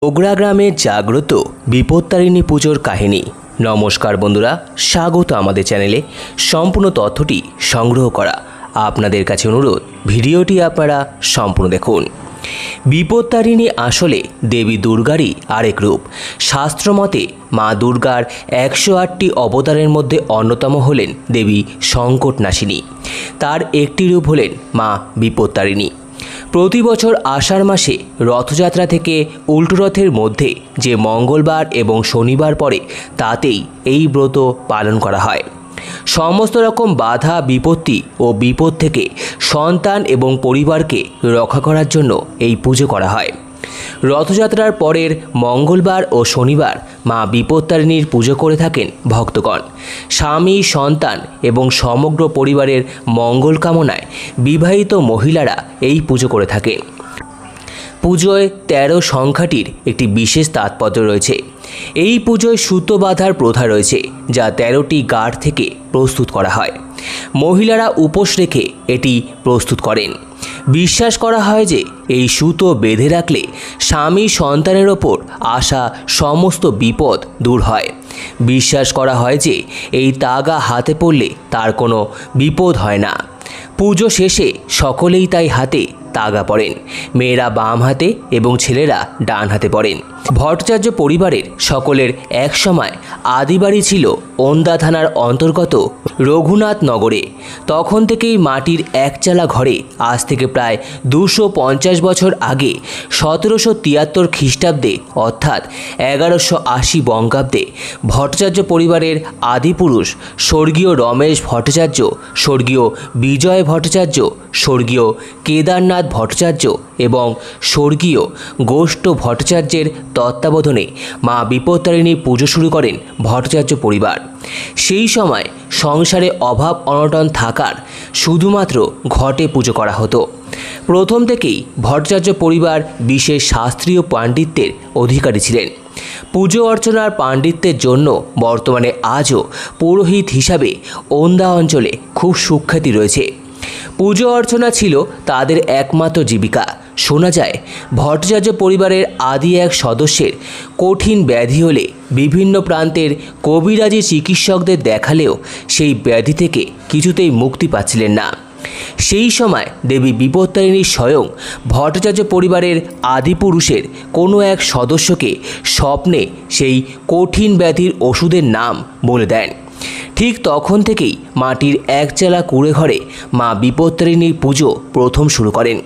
গোগরা গ্রামে জাগ্রত বিপত্তারিণী পুজোর কাহিনী। নমস্কার বন্ধুরা, স্বাগত আমাদের চ্যানেলে। সম্পূর্ণ তথ্যটি সংগ্রহ করা আপনাদের কাছে অনুরোধ, ভিডিওটি আপনারা সম্পূর্ণ দেখুন। বিপত্তারিণী আসলে দেবী দুর্গারই আরেক রূপ। শাস্ত্রমতে মা দুর্গার 108টি অবতারের মধ্যে অন্যতম হলেন দেবী সংকটনাশিনী। তার একটি রূপ হলেন মা বিপত্তারিণী। প্রতি বছর আষাঢ় মাসে রথযাত্রা থেকে উল্টো রথের মধ্যে যে মঙ্গলবার এবং শনিবার পড়ে তাতেই এই ব্রত পালন করা হয়। সমস্ত রকম বাধা বিপত্তি ও বিপদ থেকে সন্তান এবং পরিবারকে রক্ষা করার জন্য এই পুজো করা হয়। রথযাত্রার পরের মঙ্গলবার ও শনিবার মা বিপত্তারিণীর পুজো করে থাকেন ভক্তগণ। স্বামী, সন্তান এবং সমগ্র পরিবারের মঙ্গল কামনায় বিবাহিত মহিলারা এই পুজো করে থাকেন। পুজোয় 13 সংখ্যাটির একটি বিশেষ তাৎপর্য রয়েছে। এই পুজোয় সুতো বাঁধার প্রথা রয়েছে, যা 13টি গাঁট থেকে প্রস্তুত করা হয়। মহিলারা উপোস রেখে এটি প্রস্তুত করেন। বিশ্বাস করা হয় যে এই সুতো বেঁধে রাখলে স্বামী সন্তানের ওপর আসা সমস্ত বিপদ দূর হয়। বিশ্বাস করা হয় যে এই তাগা হাতে পড়লে তার কোনো বিপদ হয় না। পুজো শেষে সকলেই তাই হাতে তাগা পড়েন। মেয়েরা বাম হাতে এবং ছেলেরা ডান হাতে পড়েন। ভট্টাচার্য পরিবারের সকলের এক সময় আদিবাড়ি ছিল ওন্দা থানার অন্তর্গত রঘুনাথনগরে। তখন থেকেই মাটির একচালা ঘরে আজ থেকে প্রায় 250 বছর আগে 1773 খ্রিস্টাব্দে অর্থাৎ 1180 বঙ্গাব্দে ভট্টাচার্য পরিবারের আদিপুরুষ স্বর্গীয় রমেশ ভট্টাচার্য, স্বর্গীয় বিজয় ভট্টাচার্য, স্বর্গীয় কেদারনাথ ভট্টাচার্য এবং স্বর্গীয় গোষ্ঠ ভট্টাচার্যের তত্ত্বাবধানে মা বিপত্তারিণীর পুজো শুরু করেন ভট্টাচার্য পরিবার। সেই সময় সংসারে অভাব অনটন থাকার শুধুমাত্র ঘটে পুজো করা হতো। প্রথম থেকেই ভট্টাচার্য পরিবার বিশেষ শাস্ত্রীয় পাণ্ডিত্যের অধিকারী ছিলেন। পুজো অর্চনার পাণ্ডিত্যের জন্য বর্তমানে আজও পুরোহিত হিসাবে ওন্দা অঞ্চলে খুব সুখ্যাতি রয়েছে। পুজো অর্চনা ছিল তাদের একমাত্র জীবিকা। শোনা যায় ভট্টাচার্য পরিবারের আদি এক সদস্যের কঠিন ব্যাধি হলে বিভিন্ন প্রান্তের কবিরাজি চিকিৎসকদের দেখালেও সেই ব্যাধি থেকে কিছুতেই মুক্তি পাচ্ছিলেন না। সেই সময় দেবী বিপত্তারিণী স্বয়ং ভট্টাচার্য পরিবারের আদিপুরুষের কোনো এক সদস্যকে স্বপ্নে সেই কঠিন ব্যাধির ওষুধের নাম বলে দেন। ঠিক তখন থেকেই মাটির একচালা কুঁড়ে ঘরে মা বিপত্তারিণীর পুজো প্রথম শুরু করেন।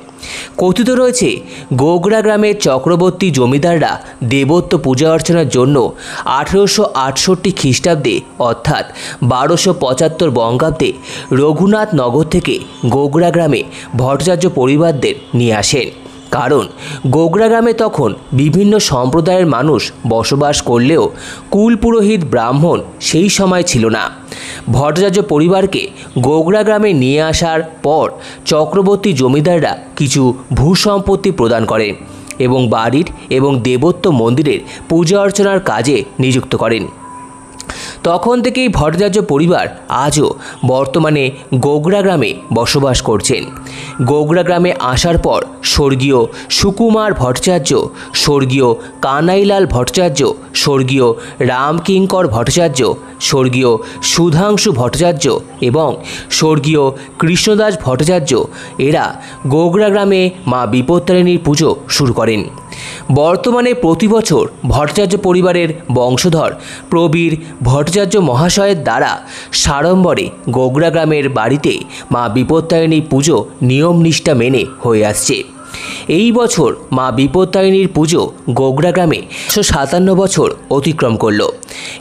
কথিত রয়েছে গোগরা গ্রামের চক্রবর্তী জমিদাররা দেবত্ব পূজা অর্চনার জন্য 1868 খ্রিস্টাব্দে অর্থাৎ 1275 বঙ্গাব্দে রঘুনাথনগর থেকে গোগরা গ্রামে ভট্টাচার্য পরিবারদের নিয়ে আসেন। কারণ গোগরা গ্রামে তখন বিভিন্ন সম্প্রদায়ের মানুষ বসবাস করলেও কুল পুরোহিত ব্রাহ্মণ সেই সময় ছিল না। ভট্টাচার্য পরিবারকে গোগরা গ্রামে নিয়ে আসার পর চক্রবর্তী জমিদাররা কিছু ভূসম্পত্তি প্রদান করেন এবং বাড়ির এবং দেবত্ব মন্দিরের পূজা অর্চনার কাজে নিযুক্ত করেন। তখন থেকেই ভট্টাচার্য পরিবার আজও বর্তমানে গোগরা গ্রামে বসবাস করছেন। গোগরা গ্রামে আসার পর স্বর্গীয় সুকুমার ভট্টাচার্য, স্বর্গীয় কানাইলাল ভট্টাচার্য, স্বর্গীয় রামকিঙ্কর ভট্টাচার্য, স্বর্গীয় সুধাংশু ভট্টাচার্য এবং স্বর্গীয় কৃষ্ণদাস ভট্টাচার্য এরা গোগরা গ্রামে মা বিপত্তারিণীর পুজো শুরু করেন। বর্তমানে প্রতি বছর ভট্টাচার্য পরিবারের বংশধর প্রবীর ভট্টাচার্য মহাশয়ের দ্বারা সাড়ম্বরে গোগরা গ্রামের বাড়িতে মা বিপত্তারিণী পুজো নিয়ম নিষ্ঠা মেনে হয়ে আসছে। এই বছর মা বিপত্তারিণীর পুজো গোগরা গ্রামে 157 বছর অতিক্রম করল।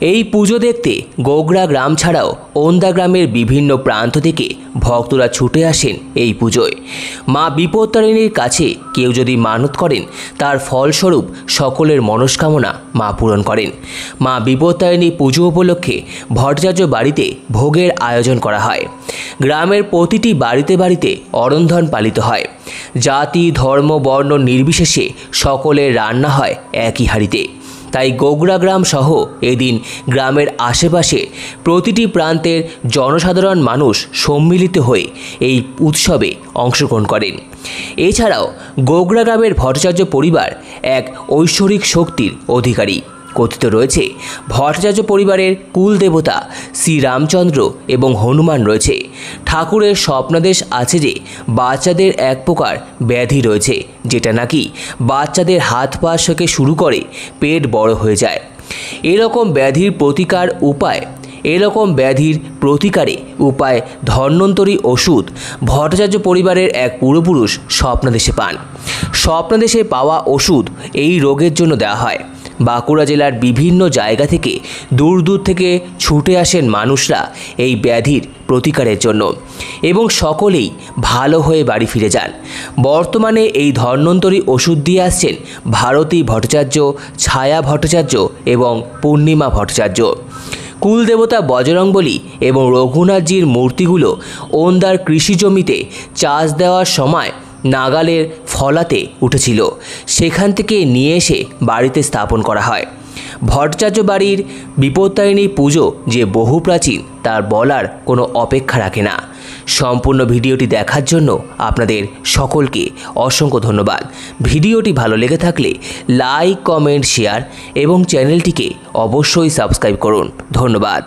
এই পুজো দেখতে গোগরা গ্রাম ছাড়াও ওন্দা গ্রামের বিভিন্ন প্রান্ত থেকে ভক্তরা ছুটে আসেন এই পুজোয়। মা বিপত্তারিণীর কাছে কেউ যদি মানত করেন তার ফলস্বরূপ সকলের মনস্কামনা মা পূরণ করেন। মা বিপত্তারিণী পুজো উপলক্ষে ভট্টাচার্য বাড়িতে ভোগের আয়োজন করা হয়। গ্রামের প্রতিটি বাড়িতে বাড়িতে অরন্ধন পালিত হয়। জাতি, ধর্ম, বর্ণ নির্বিশেষে সকলের রান্না হয় একই হাঁড়িতে। তাই গোগরা গ্রাম সহ এদিন গ্রামের আশেপাশে প্রতিটি প্রান্তের জনসাধারণ মানুষ সম্মিলিত হয়ে এই উৎসবে অংশগ্রহণ করেন। এছাড়াও গোগরা গ্রামের ভট্টাচার্য পরিবার এক ঐশ্বরিক শক্তির অধিকারী। কথিত রয়েছে ভট্টাচার্য পরিবারের কুল দেবতা শ্রীরামচন্দ্র এবং হনুমান রয়েছে। ঠাকুরের স্বপ্নাদেশ আছে যে বাচ্চাদের এক প্রকার ব্যাধি রয়েছে, যেটা নাকি বাচ্চাদের হাত পা থেকে শুরু করে পেট বড় হয়ে যায়। এরকম ব্যাধির প্রতিকারে উপায় ধন্বন্তরী ওষুধ ভট্টাচার্য পরিবারের এক পূর্বপুরুষ স্বপ্নাদেশে পান। স্বপ্নাদেশে পাওয়া ওষুধ এই রোগের জন্য দেওয়া হয়। বাঁকুড়া জেলার বিভিন্ন জায়গা থেকে দূর দূর থেকে ছুটে আসেন মানুষরা এই ব্যাধির প্রতিকারের জন্য এবং সকলেই ভালো হয়ে বাড়ি ফিরে যান। বর্তমানে এই ধন্বন্তরী ওষুধ দিয়ে আসছেন ভারতী ভট্টাচার্য, ছায়া ভট্টাচার্য এবং পূর্ণিমা ভট্টাচার্য। কুলদেবতা বজরংবলী এবং রঘুনাথজির মূর্তিগুলো ওন্দার কৃষি জমিতে চাষ দেওয়ার সময় নাগালের ফলাতে উঠেছিল, সেখান থেকে নিয়ে এসে বাড়িতে স্থাপন করা হয়। ভট্টাচার্য বাড়ির বিপত্তারিণী পুজো যে বহু প্রাচীন তার বলার কোনো অপেক্ষা রাখে না। সম্পূর্ণ ভিডিওটি দেখার জন্য আপনাদের সকলকে অসংখ্য ধন্যবাদ। ভিডিওটি ভালো লেগে থাকলে লাইক, কমেন্ট, শেয়ার এবং চ্যানেলটিকে অবশ্যই সাবস্ক্রাইব করুন। ধন্যবাদ।